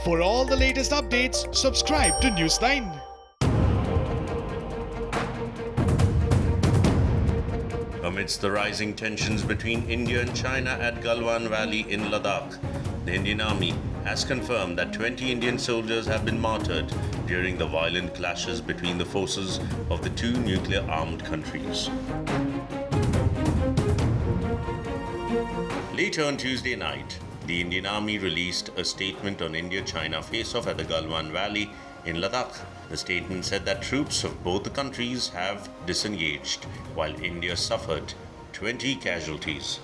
For all the latest updates, subscribe to Newsline. Amidst the rising tensions between India and China at Galwan Valley in Ladakh, the Indian Army has confirmed that 20 Indian soldiers have been martyred during the violent clashes between the forces of the two nuclear-armed countries. Later on Tuesday night, the Indian Army released a statement on India-China face-off at the Galwan Valley in Ladakh. The statement said that troops of both the countries have disengaged, while India suffered 20 casualties.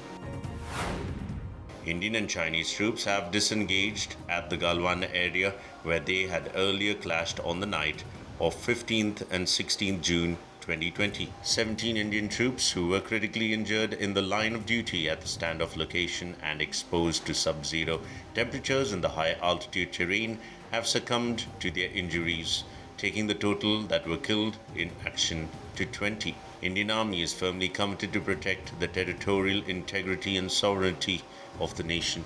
Indian and Chinese troops have disengaged at the Galwan area where they had earlier clashed on the night of 15th and 16th June 2020. 17 Indian troops who were critically injured in the line of duty at the standoff location and exposed to sub-zero temperatures in the high altitude terrain have succumbed to their injuries, taking the total that were killed in action to 20. Indian Army is firmly committed to protect the territorial integrity and sovereignty of the nation.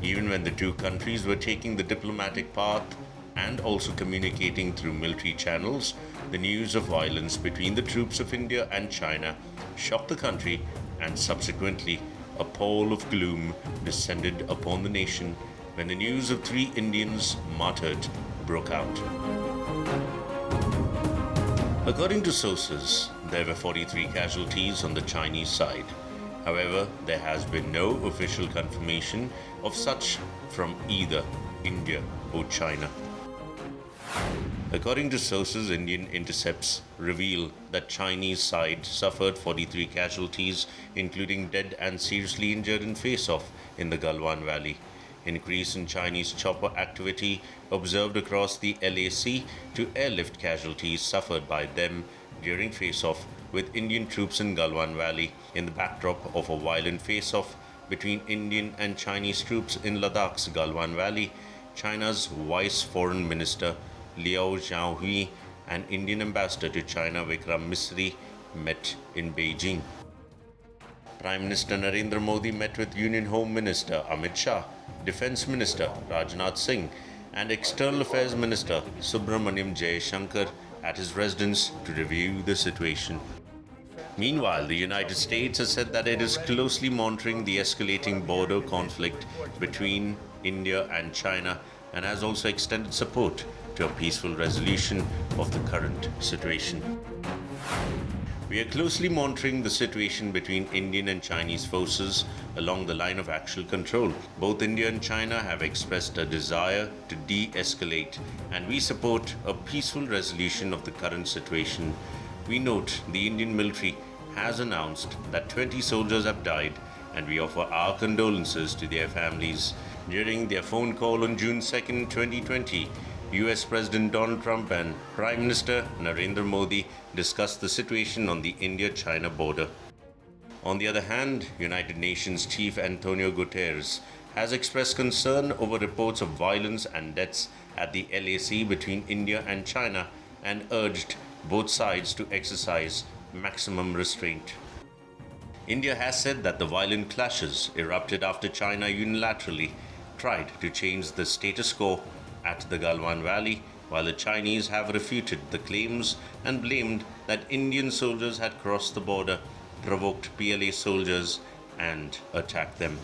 Even when the two countries were taking the diplomatic path and also communicating through military channels, the news of violence between the troops of India and China shocked the country, and subsequently a pall of gloom descended upon the nation when the news of 3 Indians martyred broke out. According to sources, there were 43 casualties on the Chinese side. However, there has been no official confirmation of such from either India or China. According to sources, Indian intercepts reveal that Chinese side suffered 43 casualties, including dead and seriously injured in face-off in the Galwan Valley. Increase in Chinese chopper activity observed across the LAC to airlift casualties suffered by them during face-off with Indian troops in Galwan Valley in the backdrop of a violent face-off between Indian and Chinese troops in Ladakh's Galwan Valley. China's Vice Foreign Minister Liao Zhaohui and Indian Ambassador to China Vikram Misri met in Beijing. Prime Minister Narendra Modi met with Union Home Minister Amidst, Defence Minister Rajnath Singh and External Affairs Minister Subramaniam Jaishankar at his residence to review the situation. Meanwhile, the United States has said that it is closely monitoring the escalating border conflict between India and China and has also extended support to a peaceful resolution of the current situation. We are closely monitoring the situation between Indian and Chinese forces along the line of actual control. Both India and China have expressed a desire to de-escalate, and we support a peaceful resolution of the current situation. We note the Indian military has announced that 20 soldiers have died, and we offer our condolences to their families. During their phone call on June 2, 2020, US President Donald Trump and Prime Minister Narendra Modi discussed the situation on the India-China border. On the other hand, United Nations Chief Antonio Guterres has expressed concern over reports of violence and deaths at the LAC between India and China and urged both sides to exercise maximum restraint. India has said that the violent clashes erupted after China unilaterally tried to change the status quo at the Galwan Valley, while the Chinese have refuted the claims and blamed that Indian soldiers had crossed the border, provoked PLA soldiers, and attacked them.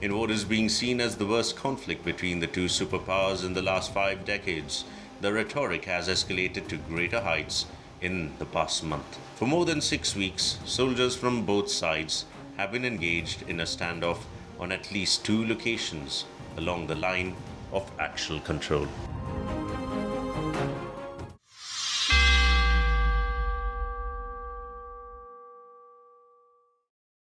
In what is being seen as the worst conflict between the two superpowers in the last 5 decades, the rhetoric has escalated to greater heights in the past month. For more than 6 weeks, soldiers from both sides have been engaged in a standoff on at least 2 locations along the line of actual control.